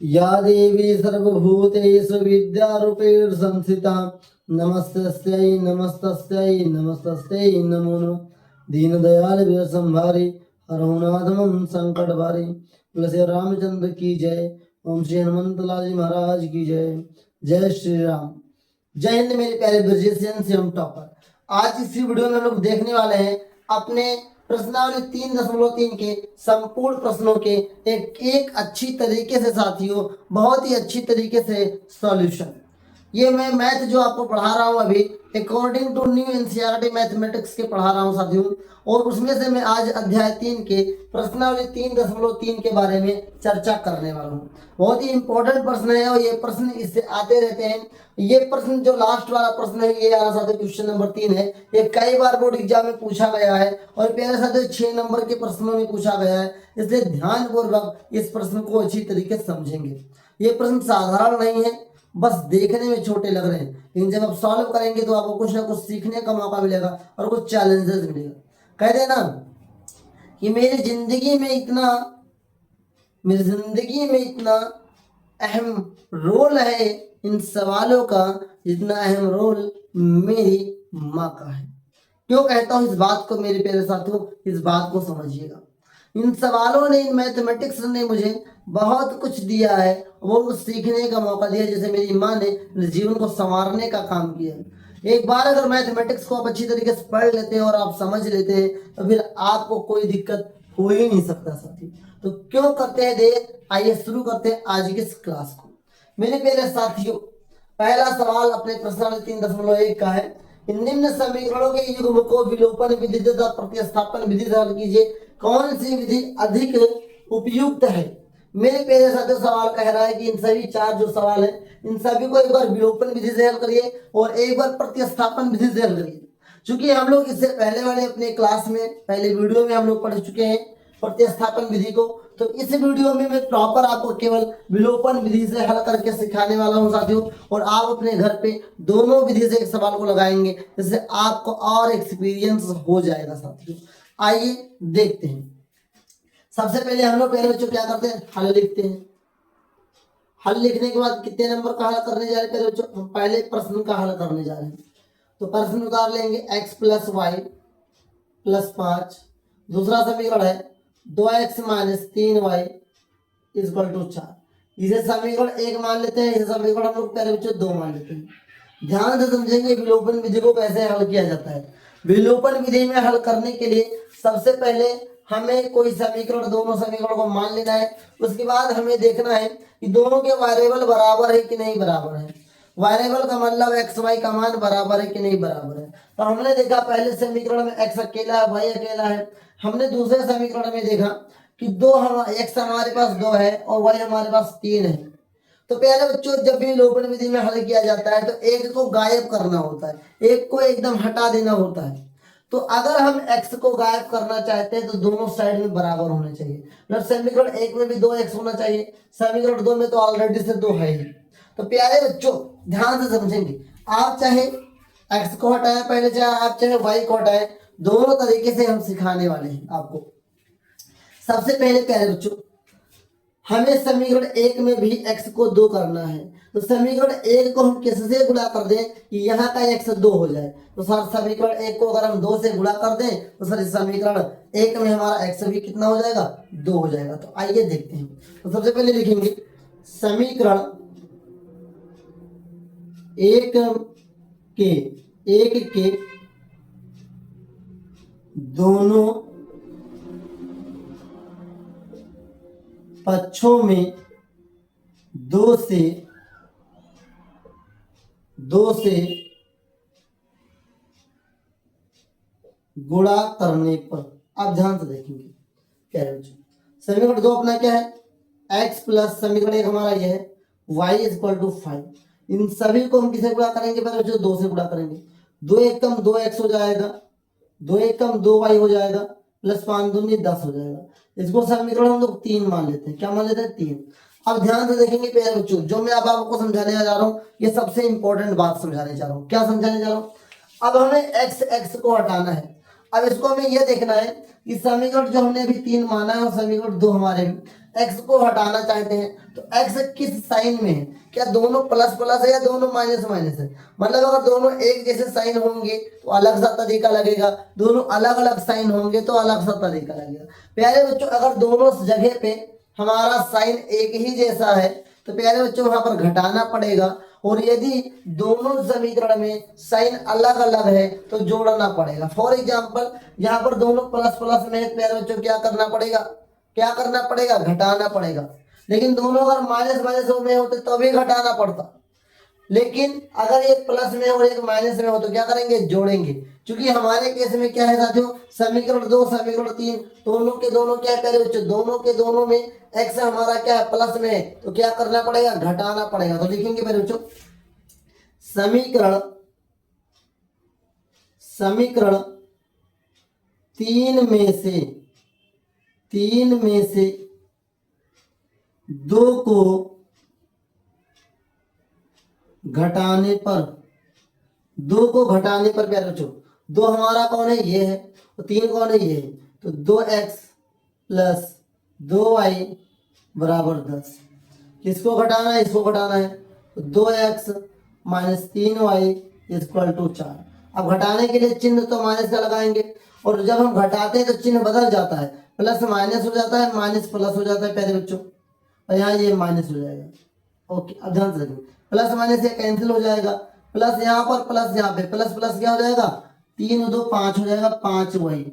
या देवी सर्वभूतेषु विद्यारूपेण संस्थिता नमस्तस्यै नमस्तस्यै नमस्तस्यै नमो नमः। दीनदयाल संभारी हरहुनाथमं संकट भारी। तुलसी रामचंद्र की जय। ओम श्री हनुमंत लाल जी महाराज की जय। जय श्री राम। जय हिंद मेरे प्यारे ब्रजेशियन से हम टॉपर। आज इस वीडियो में हम लोग देखने वाले हैं अपने प्रश्नावली 3.3 के संपूर्ण प्रश्नों के एक अच्छी तरीके से साथियों, बहुत ही अच्छी तरीके से सॉल्यूशन। ये मैं मैथ जो आपको पढ़ा रहा हूँ अभी according to new NCERT mathematics के पढ़ा रहा हूँ साथियों, और उसमें से मैं आज अध्याय 3 के प्रश्नावली 3.3 के बारे में चर्चा करने वाला हूँ। बहुत ही इंपॉर्टेंट प्रश्न है और ये प्रश्न इससे आते रहते हैं। ये प्रश्न जो लास्ट वाला प्रश्न है ये आना साथियों क्वेश्चन नंबर 3 है। ये कई बार बोर्ड एग्जाम में पूछा गया है और प्यारे साथियों 6 नंबर के प्रश्नों में पूछा गया है, इसलिए ध्यानपूर्वक इस प्रश्न को अच्छी तरीके से समझेंगे। ये प्रश्न साधारण नहीं है, बस देखने में छोटे लग रहे हैं, लेकिन जब आप सॉल्व करेंगे तो आपको कुछ ना कुछ सीखने का मौका मिलेगा और कुछ चैलेंजेस मिलेगा। कह देना कि मेरी जिंदगी में इतना अहम रोल है इन सवालों का जितना अहम रोल मेरी माँ का है। क्यों कहता हूँ इस बात को मेरे प्यारे साथियों, इस बात को समझिएगा। इन सवालों ने, इन मैथमेटिक्स ने मुझे बहुत कुछ दिया है, वो कुछ सीखने का मौका दिया, जैसे मेरी माँ ने मेरे जीवन को संवारने का काम किया है। एक बार अगर मैथमेटिक्स को आप अच्छी तरीके से पढ़ लेते हैं और आप समझ लेते हैं तो फिर आपको कोई दिक्कत हो ही नहीं सकता साथी। तो क्यों करते हैं देर, आइए शुरू करते हैं आज की इस क्लास को। मेरे प्यारे साथियों, पहला सवाल अपने प्रश्नावली 3.1 का है। निम्न समीकरणों के युग्म को विलोपन विधि तथा प्रतिस्थापन विधि से हल कीजिए, कौन सी विधि अधिक उपयुक्त है। मेरे प्यारे साथियों सवाल कह रहा है कि इन सभी 4 जो सवाल है इन सभी को एक बार विलोपन विधि से हल करिए और एक बार प्रतिस्थापन विधि से हल करिए। क्योंकि हम लोग इससे पहले वाले अपने क्लास में पहले वीडियो में हम लोग पढ़ चुके हैं प्रतिस्थापन विधि को, तो इस वीडियो में मैं प्रॉपर आपको केवल विलोपन विधि से हल करके सिखाने वाला हूं साथियों, और आप अपने घर पे दोनों विधि से एक सवाल को लगाएंगे जिससे आपको और एक्सपीरियंस हो जाएगा साथियों। आइए देखते हैं। सबसे पहले हम लोग पहले बच्चों क्या करते हैं, हल लिखते हैं। हल लिखने के बाद कितने नंबर का हल करने जा रहे हैं पहले बच्चों, हम पहले प्रश्न का हल करने जा रहे हैं। तो प्रश्न उतार लेंगे x + y + 5। दूसरा समीकरण है 2x - 3y = 4। इसे समीकरण 1 मान लेते हैं, इसे समीकरण हम लोग पहले बच्चों 2 मान लेते हैं। ध्यान से समझेंगे विलोपन विधि को कैसे हल किया जाता है। विलोपन विधि में हल करने के लिए सबसे पहले हमें कोई समीकरण, दोनों समीकरण को मान लेना है। उसके बाद हमें देखना है कि दोनों के वेरिएबल बराबर है कि नहीं बराबर है। वेरिएबल का मतलब एक्स वाई का मान बराबर है कि नहीं बराबर है। तो हमने देखा पहले समीकरण में एक्स अकेला है, वाई अकेला है। हमने दूसरे समीकरण में देखा कि एक्स हमारे पास 2 है और वाई हमारे पास 3 है। तो प्यारे बच्चों, जब भी विलोपन विधि में हल किया जाता है तो एक को गायब करना होता है, एक को एकदम हटा देना होता है। तो अगर हम x को गायब करना चाहते हैं तो दोनों साइड में बराबर होने चाहिए। मतलब समीकरण 1 में भी 2x होना चाहिए, समीकरण 2 में तो ऑलरेडी से 2 है ही। तो प्यारे बच्चों ध्यान से समझेंगे, आप चाहे x को हटाएं पहले, चाहे आप चाहे y को हटाएं, दोनों तरीके से हम सिखाने वाले हैं आपको। सबसे पहले प्यारे बच्चों, हमें समीकरण 1 में भी x को 2 करना है। तो समीकरण 1 को हम किससे गुणा कर दें कि यहाँ का x 2 हो जाए। तो सर समीकरण 1 को अगर हम 2 से गुणा कर दें तो सर समीकरण 1 में हमारा x भी कितना हो जाएगा, 2 हो जाएगा। तो आइए देखते हैं। तो सबसे पहले लिखेंगे समीकरण 1 के दोनों पक्षों में 2 से गुणा करने पर, आप ध्यान से देखेंगे क्या है बच्चों। समीकरण 2 अपना क्या है, x प्लस समीकरण 1 हमारा यह है y = 5। इन सभी को हम किसे गुणा करेंगे पहले बच्चों, 2 से गुणा करेंगे। 2 × 1 = 2x हो जाएगा, 2 × 1 = 2y हो जाएगा, प्लस 5 × 2 = 10 हो जाएगा। इसको समीकरण हम लोग 3 मान लेते हैं। क्या मान लेते हैं, 3। अब ध्यान से देखेंगे प्यारे बच्चों, जो मैं अब आपको समझाने जा रहा हूँ ये सबसे इंपॉर्टेंट बात समझाने जा रहा हूँ। क्या समझाने जा रहा हूँ, अब हमें x को हटाना है। अब इसको हमें यह देखना है कि समीकरण जो हमने अभी 3 माना है और समीकरण 2 हमारे x को हटाना चाहते हैं तो x किस साइन में है, क्या दोनों प्लस प्लस है या दोनों माइनस माइनस है। मतलब अगर दोनों एक जैसे साइन होंगे तो अलग सा तरीका लगेगा, दोनों अलग अलग साइन होंगे तो अलग सा तरीका लगेगा। प्यारे बच्चों अगर दोनों जगह पे हमारा साइन एक ही जैसा है तो प्यारे बच्चों वहां पर घटाना पड़ेगा, और यदि दोनों समीकरण में साइन अलग अलग है तो जोड़ना पड़ेगा। फॉर एग्जाम्पल यहाँ पर दोनों प्लस प्लस में है, प्यारे बच्चों क्या करना पड़ेगा, क्या करना पड़ेगा, घटाना पड़ेगा। लेकिन दोनों अगर माइनस माइनस में होते तो भी घटाना पड़ता, लेकिन अगर एक प्लस में और एक माइनस में हो तो क्या करेंगे, जोड़ेंगे। क्योंकि हमारे केस में क्या है साथियों, समीकरण 2 समीकरण 3 दोनों के दोनों क्या है प्यारे बच्चों, दोनों के दोनों में x हमारा क्या है, प्लस में है, तो क्या करना पड़ेगा, घटाना पड़ेगा। तो लिखेंगे प्यारे बच्चों समीकरण समीकरण 3 में से 2 को घटाने पर, 2 को घटाने पर प्यारे बच्चों, 2 हमारा कौन है, ये है, तो 3 कौन है, ये है, तो 2x प्लस 2y बराबर 10। किसको घटाना है, इसको घटाना है, तो 2x minus 3y equal to 4। अब घटाने के लिए चिन्ह तो माइनस का लगाएंगे, और जब हम घटाते हैं तो चिन्ह बदल जाता है, प्लस माइनस हो जाता है, माइनस प्लस हो जाता है प्यारे बच्चों, और यहाँ ये माइनस हो जाएगा। ओके अब ध्यान से रखिए, प्लस माइनस ये कैंसिल हो जाएगा, प्लस यहाँ पर प्लस यहाँ पे, प्लस प्लस क्या हो जाएगा, 3 2 5 हो जाएगा, 5 वही,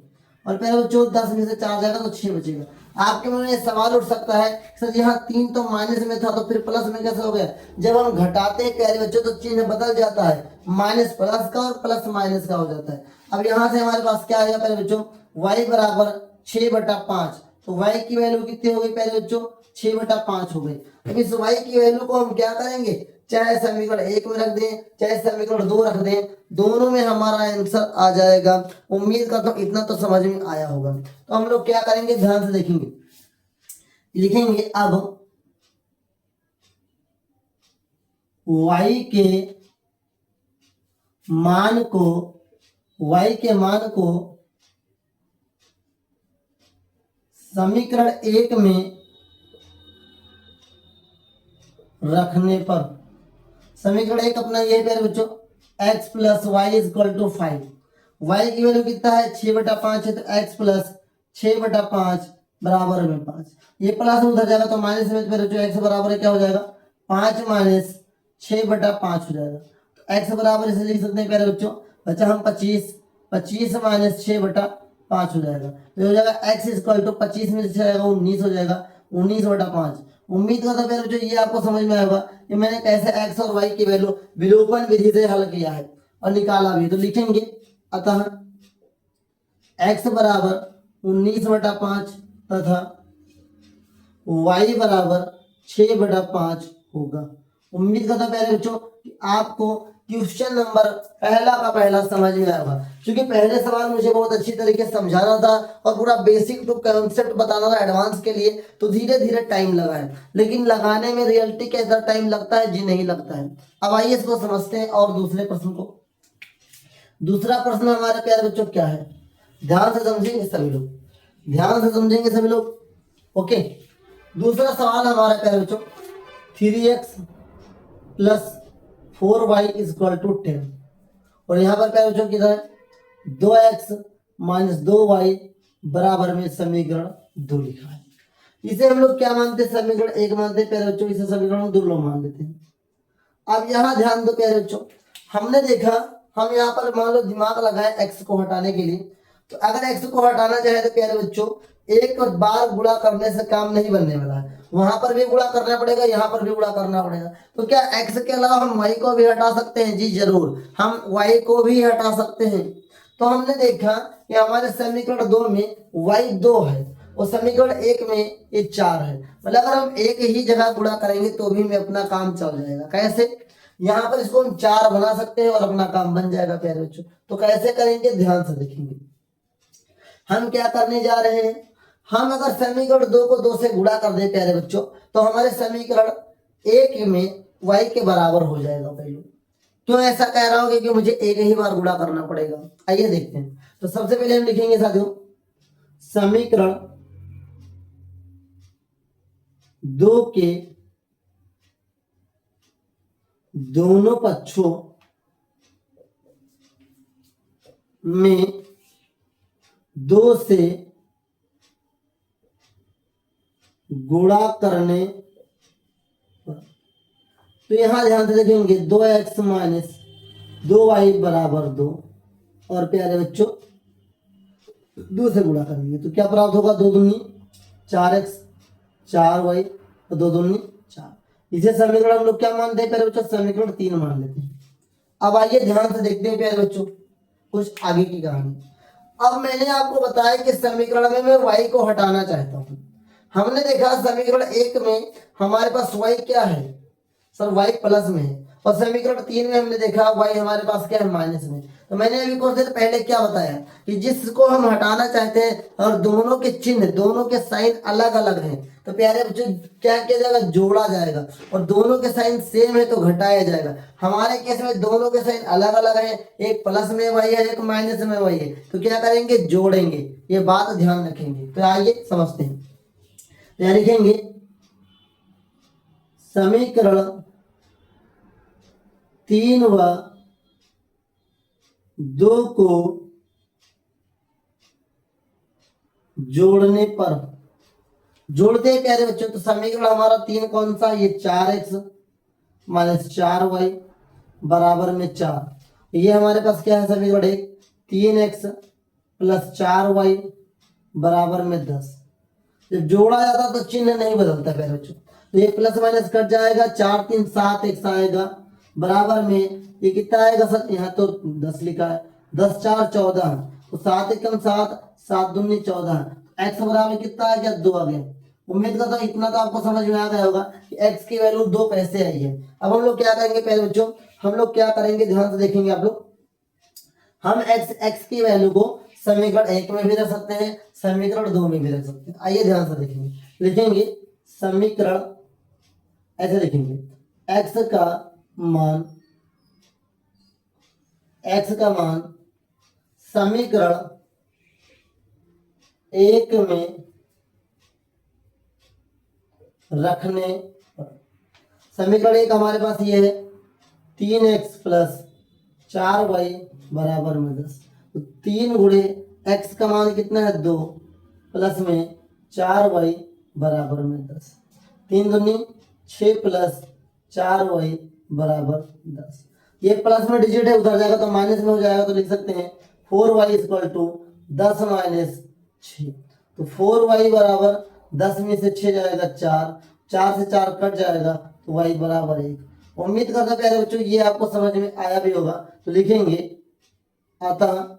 और प्यारे बच्चों 10 में से 4 जाएगा तो 6 बचेगा। आपके मन में सवाल उठ सकता है सर यहाँ 3 तो माइनस में था तो फिर प्लस में कैसे हो गया। जब हम घटाते हैं प्यारे बच्चों तो चिन्ह बदल जाता है, माइनस प्लस का और प्लस माइनस का हो जाता है। अब यहाँ से हमारे पास क्या आएगा प्यारे बच्चों, y बराबर 6/5, तो y की वैल्यू कितनी हो गई प्यारे बच्चों, 6/5 हो गई। अब इस y की वैल्यू को हम क्या करेंगे, चाहे समीकरण 1 में रख दें चाहे समीकरण 2 रख दें, दोनों में हमारा आंसर आ जाएगा। उम्मीद करता हूँ इतना तो समझ में आया होगा। तो हम लोग क्या करेंगे, ध्यान से देखेंगे, लिखेंगे अब y के मान को समीकरण 1 में रखने पर, समीकरण 1 अपना ये है बच्चों, x plus y equal to 5, y की वैल्यू कितना है, 6/5 है, तो x प्लस 6/5 बराबर में 5, ये प्लस उधर जाएगा तो माइनस में बच्चों x बराबर है क्या हो जाएगा, 5 माइनस 6/5 हो जाएगा। तो x बराबर इसे लिख सकते हैं प्यारे बच्चों, बच्चा हम 25 माइनस 6/5 हो जाएगा, तो हो जाएगा x इक्वल टू 25 में से जाएगा 19 हो जाएगा, 19/5। उम्मीद करता हूं प्यारे बच्चों ये आपको समझ में आएगा कि मैंने कैसे x और y की वैल्यू विलोपन विधि से हल किया है और निकाला भी। तो लिखेंगे अतः x बराबर 19/5 तथा y बराबर 6/5 होगा। उम्मीद करता हूं प्यारे बच्चों कि आपको क्वेश्चन नंबर पहला का पहला समझ में आएगा, क्योंकि पहले सवाल मुझे बहुत अच्छी तरीके से समझाना था और पूरा बेसिक टू कॉन्सेप्ट बताना था एडवांस के लिए, तो धीरे धीरे टाइम लगा है, लेकिन लगाने में रियलिटी के अंदर टाइम लगता है जी नहीं लगता है। अब आइए इसको समझते हैं और दूसरे प्रश्न को। दूसरा प्रश्न हमारे प्यारे बच्चों क्या है, ध्यान से समझेंगे सभी लोग, ध्यान से समझेंगे सभी लोग। ओके दूसरा सवाल हमारा प्यारे बच्चों, 3x plus 4y equal to 10, और यहाँ पर प्यारे बच्चों किधर है, 2x माइनस 2y बराबर में समीकरण 2 लिखा है। इसे हम लोग क्या मानते हैं, समीकरण 1 मानते हैं प्यारे बच्चों, इसे समीकरण 2 लोग मान देते हैं। अब यहाँ ध्यान दो प्यारे बच्चों, हमने देखा हम यहाँ पर मान लो दिमाग लगाए x को हटाने के लिए, तो अगर x को हटाना चाहे तो प्यारे बच्चों एक बार गुणा करने से काम नहीं बनने वाला है, वहां पर भी गुणा करना पड़ेगा, यहाँ पर भी गुणा करना पड़ेगा। तो क्या x के अलावा हम y को भी हटा सकते हैं, जी जरूर हम y को भी हटा सकते हैं। तो हमने देखा कि हमारे समीकरण 2 में y 2 है और समीकरण 1 में ये 4 है, मतलब अगर हम एक ही जगह गुणा करेंगे तो भी में अपना काम चल जाएगा। कैसे, यहाँ पर इसको हम 4 बना सकते हैं और अपना काम बन जाएगा प्यारे बच्चों। तो कैसे करेंगे, ध्यान से देखेंगे। हम क्या करने जा रहे हैं, हम अगर समीकरण 2 को 2 से गुणा कर दे प्यारे बच्चों तो हमारे समीकरण 1 में y के बराबर हो जाएगा वैल्यू। क्यों ऐसा कह रहा हूं, क्योंकि मुझे एक ही बार गुणा करना पड़ेगा। आइए देखते हैं। तो सबसे पहले हम लिखेंगे साथियों, समीकरण दो के दोनों पक्षों में दो से गुणा करने पर। तो यहां ध्यान से देखेंगे 2x माइनस 2y बराबर 2, और प्यारे बच्चों 2 से गुणा करेंगे तो क्या प्राप्त होगा, 2 दूनी 4x 4y और 2 दूनी 4। इसे समीकरण हम लोग क्या मानते हैं प्यारे बच्चों, समीकरण 3 मान लेते हैं। अब आइए ध्यान से देखते हैं प्यारे बच्चों कुछ आगे की कहानी। अब मैंने आपको बताया कि समीकरण में मैं y को हटाना चाहता हूं। हमने देखा समीकरण 1 में हमारे पास y क्या है सर, y प्लस में है, और समीकरण 3 में हमने देखा y हमारे पास क्या है, माइनस में। तो मैंने अभी कुछ देर पहले क्या बताया कि जिसको हम हटाना चाहते हैं और दोनों के चिन्ह, दोनों के साइन अलग अलग हैं, तो प्यारे बच्चों क्या किया जाएगा, जोड़ा जाएगा, और दोनों के साइन सेम है तो घटाया जाएगा। हमारे केस में दोनों के साइन अलग अलग है, एक प्लस में y है एक माइनस में y है, तो क्या करेंगे, जोड़ेंगे। ये बात ध्यान रखेंगे। तो आइए समझते हैं। तो यहाँ लिखेंगे समीकरण 3 व 2 को जोड़ने पर, जोड़ते हैं प्यारे बच्चों। तो समीकरण हमारा 3 कौन सा, ये 4x माइनस 4y बराबर में 4। ये हमारे पास क्या है समीकरण 1, 3x प्लस 4y बराबर में 10। जब जोड़ा जाता तो चिन्ह नहीं बदलता प्यारे बच्चों, तो ये प्लस माइनस कट जाएगा, 4 3 7 x आएगा बराबर में ये कितना आएगा सर, यहाँ तो 10 लिखा है, 10 4 14, तो 7 एकम 7 7 दूनी 14, x बराबर कितना आ गया, 2 आ गया। उम्मीद करता हूँ इतना तो आपको समझ में आ गया होगा कि x की वैल्यू 2 कैसे आई है। अब हम लोग क्या करेंगे पहले बच्चों, हम लोग क्या करेंगे ध्यान से देखेंगे आप लोग। हम x की वैल्यू को समीकरण 1 में भी रख सकते हैं, समीकरण 2 में भी रख सकते हैं। आइए ध्यान से देखेंगे, लिखेंगे समीकरण, ऐसे लिखेंगे x का मान समीकरण 1 में रखने पर, समीकरण 1 हमारे पास ये है 3x प्लस 4y बराबर में 10। तो 3 गुणे x का मान कितना है, 2 प्लस में 4y बराबर में 10, 3 दूनी 6 प्लस 4y बराबर 10। ये प्लस में डिजिट है, उधर जाएगा तो माइनस में हो जाएगा, तो लिख सकते हैं 4y इक्वल टू 10 माइनस 6। तो 4y बराबर 10 में से 6 जाएगा 4, 4 से 4 कट जाएगा तो y बराबर 1। उम्मीद करता हूं प्यारे बच्चों ये आपको समझ में आया भी होगा। तो लिखेंगे अतः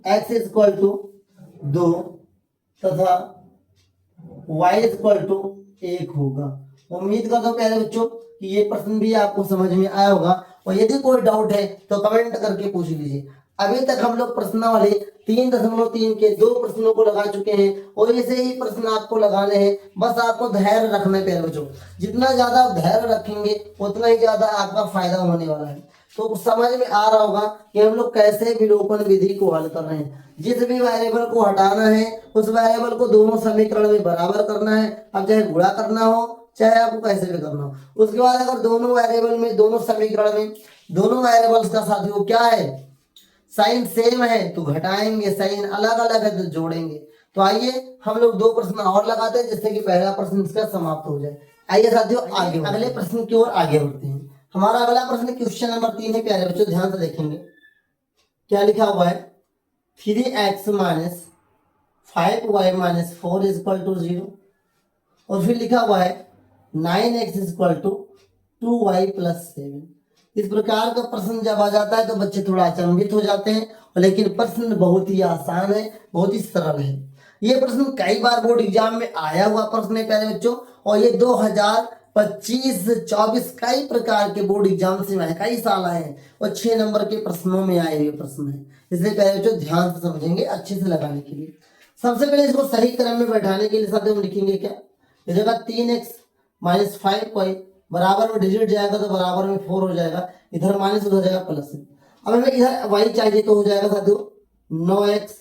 x इक्वल टू 2 तथा y इक्वल टू 1 होगा। उम्मीद करता हूं प्यारे बच्चों कि ये प्रश्न भी आपको समझ में आया होगा, और यदि कोई डाउट है तो कमेंट करके पूछ लीजिए। अभी तक हम लोग प्रश्नावली 3.3 के 2 प्रश्नों को लगा चुके हैं, और ऐसे ही प्रश्न आपको लगाने हैं। बस आपको धैर्य रखना है प्यारे बच्चों, जितना ज्यादा आप धैर्य रखेंगे उतना ही ज्यादा आपका फायदा होने वाला है। तो समझ में आ रहा होगा कि हम लोग कैसे विलोपन विधि को हल कर रहे हैं। जिस भी वेरिएबल को हटाना है उस वेरिएबल को दोनों समीकरण में बराबर करना है, अब चाहे गुणा करना हो चाहे आपको कैसे भी करना हो। उसके बाद अगर दोनों वेरिएबल में, दोनों समीकरण में, दोनों वेरिएबल्स का साथियों क्या है, साइन सेम है तो घटाएंगे, साइन अलग अलग है तो जोड़ेंगे। तो आइए हम लोग 2 प्रश्न और लगाते हैं जिससे कि पहला प्रश्न इसका समाप्त हो जाए। आइए साथियों आगे अगले प्रश्न की ओर आगे बढ़ते हैं। हमारा अगला प्रश्न क्वेश्चन नंबर 3 है प्यारे बच्चों, ध्यान से देखेंगे क्या लिखा हुआ है, 3x minus 5y minus 4 equal to 0, और फिर लिखा हुआ है 9x equal to 2y plus 7। इस प्रकार का प्रश्न जब आ जाता है तो बच्चे थोड़ा अचंभित हो जाते हैं, लेकिन प्रश्न बहुत ही आसान है, बहुत ही सरल है। ये प्रश्न कई बार बोर्ड एग्जाम में आया हुआ प्रश्न है प्यारे बच्चों, और ये 2025-24 कई प्रकार के बोर्ड एग्जाम से आए, कई साल आए हैं, और 6 नंबर के प्रश्नों में आए हुए प्रश्न है। इसलिए प्यारे बच्चों ध्यान से समझेंगे अच्छे से लगाने के लिए। सबसे पहले इसको सही क्रम में बैठाने के लिए साथ हम लिखेंगे क्या, इस जगह 3x माइनस 5y बराबर में डिजिट जाएगा तो बराबर में 4 हो जाएगा, इधर माइनस उधर जाएगा प्लस। अब हमें इधर y चाहिए तो हो जाएगा साथियों 9x,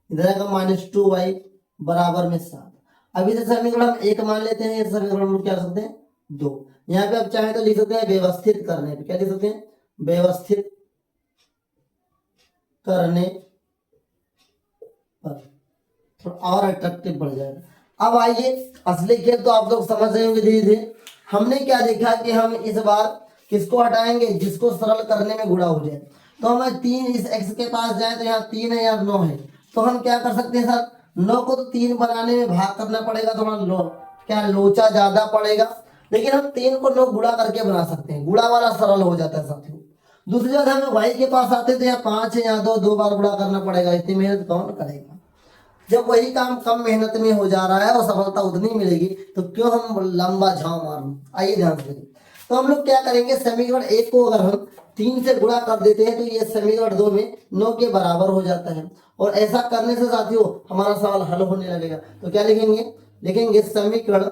इधर आएगा माइनस 2y बराबर में 7। अभी से समीकरण हम 1 मान लेते हैं, ये समीकरण हम क्या कर सकते हैं 2। यहाँ पे आप चाहे तो लिख सकते हैं व्यवस्थित करने पे, क्या लिख सकते हैं व्यवस्थित करने पर थोड़ा और अट्रैक्टिव बढ़ जाएगा। अब आइए असली खेल तो आप लोग समझ रहे होंगे धीरे धीरे। हमने क्या देखा कि हम इस बार किसको हटाएंगे, जिसको सरल करने में गुणा हो जाए। तो हमें 3 इस x के पास जाए तो यहाँ 3 है, यहाँ 9 है, तो हम क्या कर सकते हैं सर 9 को तो 3 बनाने में भाग करना पड़ेगा, थोड़ा क्या लोचा ज्यादा पड़ेगा, लेकिन हम 3 को 9 गुणा करके बना सकते हैं, गुणा वाला सरल हो जाता है साथियों। दूसरी बात हमें y के पास आते तो यहाँ 5 है, यहाँ 2 बार गुणा करना पड़ेगा, इतनी मेहनत कौन करेगा। जब वही काम कम मेहनत में हो जा रहा है और सफलता उतनी मिलेगी तो क्यों हम लंबा झांव मारूं। आइए ध्यान से, तो हम लोग क्या करेंगे समीकरण 1 को अगर हम 3 से गुणा कर देते हैं तो ये समीकरण 2 में 9 के बराबर हो जाता है, और ऐसा करने से साथियों हमारा सवाल हल होने लगेगा। तो क्या लिखेंगे, लिखेंगे समीकरण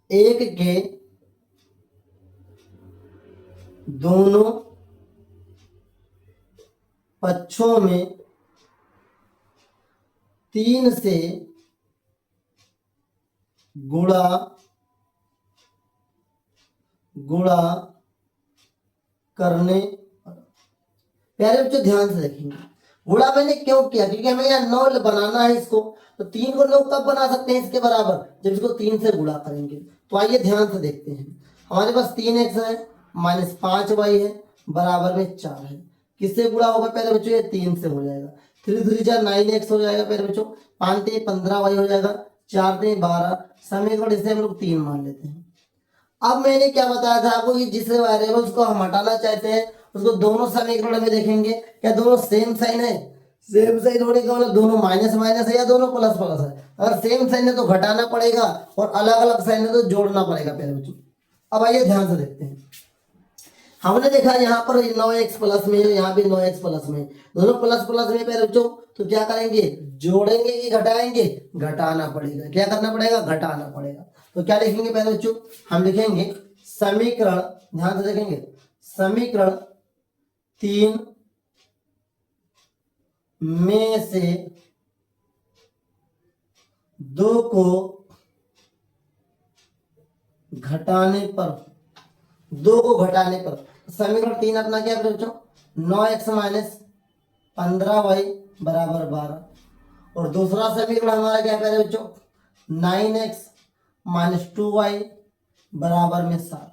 1 के दोनों पक्षों में 3 से गुणा करने। प्यारे बच्चों ध्यान से देखेंगे, गुणा मैंने क्यों किया, क्योंकि हमें यहाँ 9 बनाना है इसको, तो 3 को 9 कब बना सकते हैं इसके बराबर, जब इसको 3 से गुणा करेंगे। तो आइए ध्यान से देखते हैं, हमारे पास 3x है माइनस 5y है बराबर में 4 है, किससे गुणा होगा पहले बच्चों, ये 3 से हो जाएगा। 3 3 4 9x हो जाएगा पहले बच्चों, 5 3 15y हो जाएगा, 4 3 12, समीकरण इसे हम लोग 3 मान लेते हैं। अब मैंने क्या बताया था आपको कि जिस वेरिएबल्स को हम हटाना चाहते हैं उसको दोनों समीकरण में देखेंगे, क्या दोनों सेम साइन है, सेम साइन होने का मतलब दोनों माइनस माइनस है या दोनों प्लस प्लस है। अगर सेम साइन है तो घटाना पड़ेगा और अलग अलग साइन है तो जोड़ना पड़ेगा पहले बच्चों। अब आइए ध्यान से देखते हैं, हमने देखा यहाँ पर 9x प्लस में, यहाँ भी 9x प्लस में, दोनों प्लस प्लस में पहले बच्चों, तो क्या करेंगे जोड़ेंगे कि घटाएंगे, घटाना पड़ेगा। क्या करना पड़ेगा, घटाना पड़ेगा। तो क्या लिखेंगे पहले बच्चों, हम लिखेंगे समीकरण, ध्यान से देखेंगे समीकरण 3 में से 2 को घटाने पर, 2 को घटाने पर समीकरण 3 अपना क्या बच्चों 9x माइनस 15y बराबर 12, और दूसरा समीकरण हमारा क्या है पहले बच्चों 9x माइनस 2y बराबर में 7।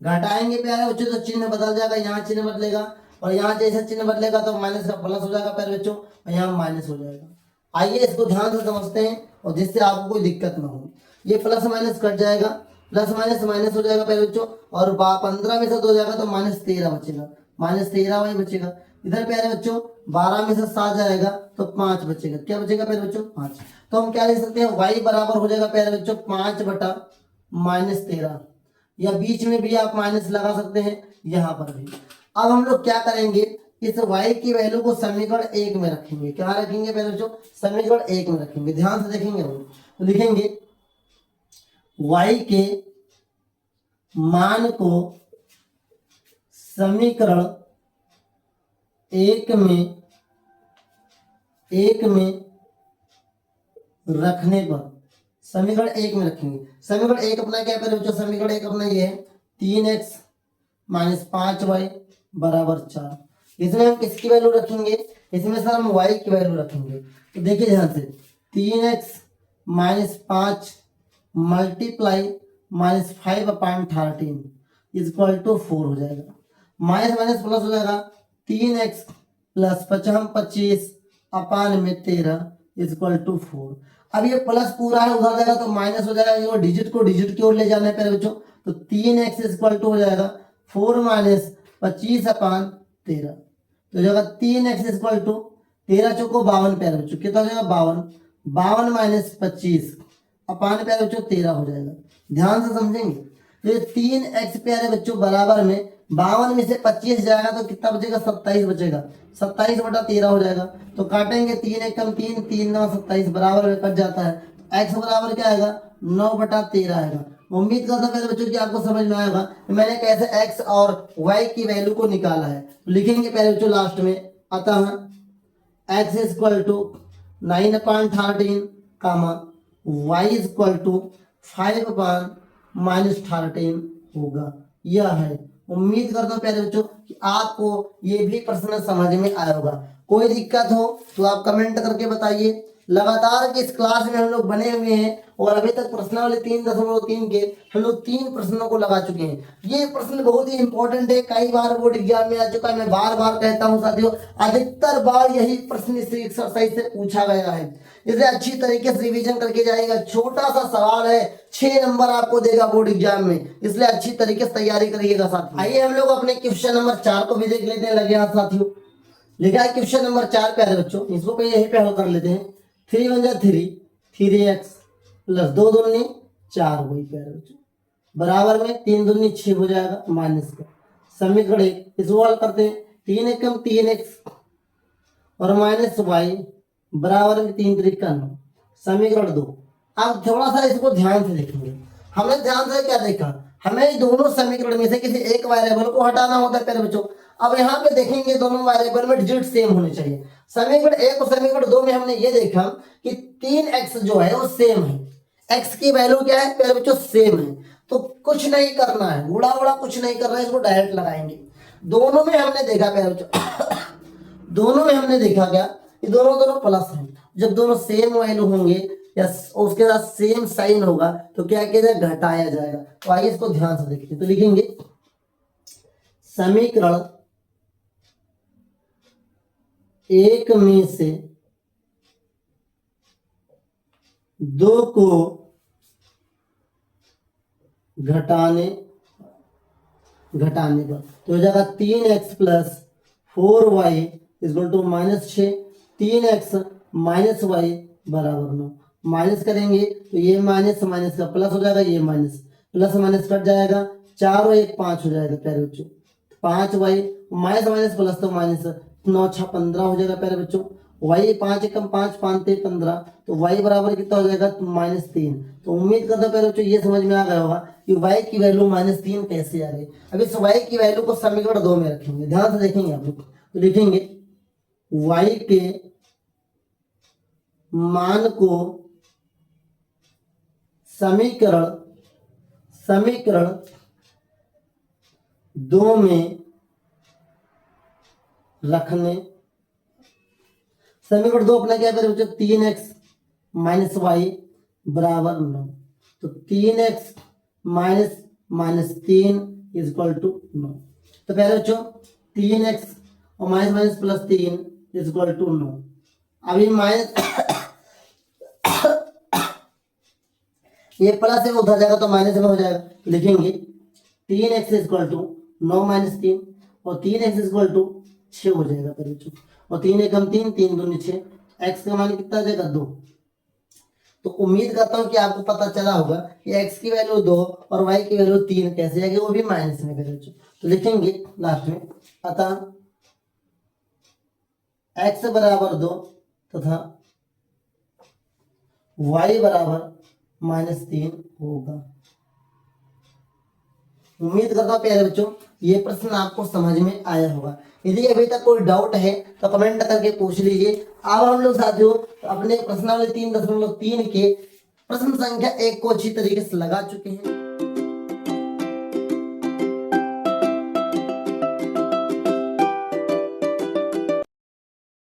घटाएंगे प्यारे बच्चों तो चिन्ह बदल जाएगा, यहाँ चिन्ह बदलेगा और यहाँ जैसे चिन्ह बदलेगा तो माइनस का प्लस हो जाएगा प्यारे बच्चों, और यहाँ माइनस हो जाएगा। आइए इसको ध्यान से समझते हैं और जिससे आपको कोई दिक्कत ना हो। ये प्लस माइनस कट जाएगा, प्लस माइनस माइनस हो जाएगा पहले बच्चों, और 15 में से 2 जाएगा तो माइनस 13 बचेगा, माइनस 13 वही बचेगा। इधर प्यारे बच्चों 12 में से 7 जाएगा तो 5 बचेगा, क्या बचेगा प्यारे बच्चों 5। तो हम क्या लिख सकते हैं y बराबर हो जाएगा प्यारे बच्चों 5 बटा माइनस 13, या बीच में भी आप माइनस लगा सकते हैं यहाँ पर भी। अब हम लोग क्या करेंगे, इस y की वैल्यू को समीकरण 1 में रखेंगे। क्या रखेंगे पहले बच्चों, समीकरण 1 में रखेंगे। ध्यान से देखेंगे हम तो लिखेंगे y के मान को समीकरण 1 में रखने पर, समीकरण 1 में रखेंगे। समीकरण 1 अपना क्या है बच्चों, समीकरण 1 अपना ये है 3x माइनस 5y बराबर 4। इसमें हम किसकी वैल्यू रखेंगे, इसमें सर हम y की वैल्यू रखेंगे। तो देखिए ध्यान से 3x minus 5 multiply minus 5/13 equal to 4 हो जाएगा, माइनस माइनस प्लस हो जाएगा 3x प्लस 25 अपान में 13 इक्वल टू 4। अब ये प्लस पूरा है उधर जाएगा तो माइनस हो जाएगा, ये डिजिट को डिजिट की ओर ले जाना है पहले बच्चों। तो 3x इक्वल टू हो जाएगा 4 माइनस 25/13, तो जाएगा 3x इक्वल टू 13 चौको 52 प्यारे बच्चों, कितना हो जाएगा 52, 52 माइनस 25 अपान प्यारे बच्चों 13 हो जाएगा। ध्यान से समझेंगे, तो ये 3x प्यारे बच्चों बराबर में 52 में से 25 जाएगा तो कितना बचेगा 27 बचेगा, 27/13 हो जाएगा। तो काटेंगे 3 एकम 3, 3 9 27 बराबर में कट जाता है। x बराबर क्या आएगा 9/13 आएगा। उम्मीद करता हूं पहले बच्चों कि आपको समझ में आएगा कि मैंने कैसे x और y की वैल्यू को निकाला है। तो लिखेंगे पहले बच्चों लास्ट में, अतः x equal to 9/13 comma y is equal to 5/-13 होगा। यह है। उम्मीद करता हूँ प्यारे बच्चों कि आपको ये भी प्रश्न समझ में आया होगा। कोई दिक्कत हो तो आप कमेंट करके बताइए। लगातार के इस क्लास में हम लोग बने हुए हैं और अभी तक प्रश्नावली 3.3 के हम लोग 3 प्रश्नों को लगा चुके हैं। ये प्रश्न बहुत ही इंपॉर्टेंट है, कई बार बोर्ड एग्जाम में आ चुका है। मैं बार बार कहता हूं साथियों, अधिकतर बार यही प्रश्न इस एक्सरसाइज से पूछा गया है, इसे अच्छी तरीके से रिवीजन करके जाएगा। छोटा सा सवाल है, 6 नंबर आपको देगा बोर्ड एग्जाम में, इसलिए अच्छी तरीके से तैयारी करिएगा साथियों। आइए हम लोग अपने क्वेश्चन नंबर 4 को भी देख लेते हैं। लगे हाथ साथियों, लिखा है क्वेश्चन नंबर 4 प्यारे बच्चों, इसको पे यहीं पे हल कर लेते हैं। 3 × 3 3x प्लस 2 दूनी 4 वही प्यारे बच्चों, बराबर में 3 दूनी 6 हो जाएगा माइनस का समीकरण 1, इसको हल करते हैं। 3 × 3x और माइनस y बराबर में 3 × 3 = 9, समीकरण 2। अब थोड़ा सा इसको ध्यान से देखेंगे। हमने ध्यान से क्या देखा, हमें दोनों समीकरण में से किसी एक वेरिएबल को हटाना होता है प्यारे बच्चों। अब यहाँ पे देखेंगे दोनों वेरिएबल में डिजिट सेम होने चाहिए। समीकरण 1 और समीकरण 2 में हमने ये देखा कि 3x जो है वो सेम है, x की वैल्यू क्या है प्यारे बच्चों, सेम है। तो कुछ नहीं करना है, गुणा वुड़ा कुछ नहीं करना है, इसको डायरेक्ट लगाएंगे। दोनों में हमने देखा प्यारे बच्चों दोनों में हमने देखा क्या कि दोनों प्लस हैं। जब दोनों सेम वैल्यू होंगे या उसके साथ सेम साइन होगा तो क्या किया जाएगा, घटाया जाएगा। तो आइए इसको ध्यान से देखते हैं। तो लिखेंगे समीकरण 1 में से 2 को घटाने पर तो हो जाएगा 3x plus 4y equal to -6, 3x minus y बराबर 9। माइनस करेंगे तो ये माइनस माइनस का प्लस हो जाएगा, ये माइनस प्लस माइनस कट जाएगा, 4 और 1 5 हो जाएगा प्यारे बच्चों। 5y माइनस माइनस प्लस तो माइनस, 9 6 15 हो जाएगा प्यारे बच्चों। y 5 × 5 5 3 15, तो y बराबर कितना हो जाएगा, -3। तो उम्मीद करता हूं प्यारे बच्चों ये समझ में आ गया होगा कि y की वैल्यू -3 कैसे आ गई। अब इस y की वैल्यू को समीकरण 2 में रखेंगे, ध्यान से देखेंगे आप लोग। तो लिखेंगे y के मान को समीकरण 2 में रखने, समीकरण 2 अपना क्या करें बच्चों, 3x माइनस y बराबर 9। तो 3x माइनस 3 इक्वल टू 9। तो प्यारे बच्चों 3x और minus minus plus 3 equal to 9। अभी माइनस ये प्लस है उधर जाएगा तो माइनस में हो जाएगा। तो लिखेंगे 3x इक्वल टू 9 - 3 और 3x इक्वल टू 6 हो जाएगा प्यारे बच्चों। और 3 × 3 3 दूनी 6, x का मान कितना आ जाएगा 2। तो उम्मीद करता हूं कि आपको पता चला होगा कि x की वैल्यू 2 और y की वैल्यू 3 कैसे आएगी, वो भी माइनस में प्यारे बच्चों। तो लिखेंगे लास्ट में, अतः x बराबर 2 तथा y बराबर -3 होगा। उम्मीद करता हूं प्यारे बच्चों ये प्रश्न आपको समझ में आया होगा। यदि अभी तक कोई डाउट है तो कमेंट करके पूछ लीजिए। अब हम लोग साथियों अपने प्रश्नावली 3.3 के प्रश्न संख्या 1 को अच्छी तरीके से लगा चुके हैं।